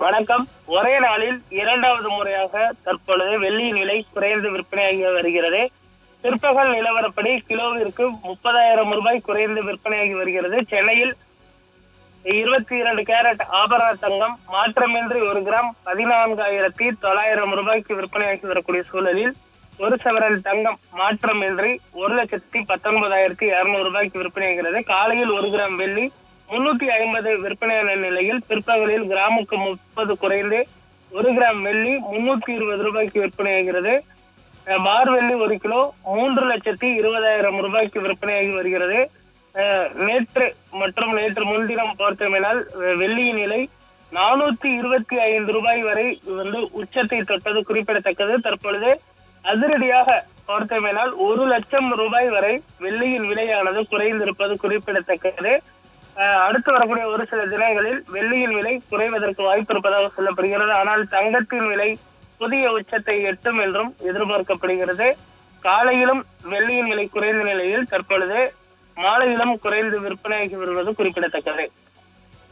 வணக்கம். ஒரே நாளில் இரண்டாவது முறையாக தற்பொழுது வெள்ளியின் விலை குறைந்து விற்பனையாகி வருகிறது. பிற்பகல் நிலவரப்படி கிலோவிற்கு 30,000 ரூபாய் குறைந்து விற்பனையாகி வருகிறது. சென்னையில் 22 கேரட் ஆபரண தங்கம் மாற்றமின்றி 1 கிராம் 14,900 ரூபாய்க்கு விற்பனையாகி வரக்கூடிய சூழலில், ஒரு சவரன் தங்கம் மாற்றமின்றி 1,19,200 ரூபாய்க்கு விற்பனையாகிறது. காலையில் 1 கிராம் வெள்ளி 350 விற்பனையான நிலையில் பிற்பகலில் கிராமுக்கு 30 குறைந்து 1 கிராம் வெள்ளி 320 ரூபாய்க்கு விற்பனையாகிறது. பார் வெள்ளி 1 கிலோ 3,20,000 ரூபாய்க்கு விற்பனையாகி வருகிறது. நேற்று மற்றும் நேற்று முன்தினம் பார்த்தோமேனால் வெள்ளியின் நிலை 425 ரூபாய் வரை உச்சத்தை தொட்டது குறிப்பிடத்தக்கது. தற்பொழுது அதிரடியாக பார்த்தோமேனால் 1 லட்சம் ரூபாய் வரை வெள்ளியின் விலையானது குறைந்திருப்பது குறிப்பிடத்தக்கது. அடுத்து வரக்கூடிய ஒரு சில தினங்களில் வெள்ளியின் விலை குறைவதற்கு வாய்ப்பு இருப்பதாக சொல்லப்படுகிறது. ஆனால் தங்கத்தின் விலை புதிய உச்சத்தை எட்டும் என்றும் எதிர்பார்க்கப்படுகிறது. காலையிலும் வெள்ளியின் விலை குறைந்த நிலையில் தற்பொழுது மாலையிலும் குறைந்து விற்பனையாகி வருவது குறிப்பிடத்தக்கது.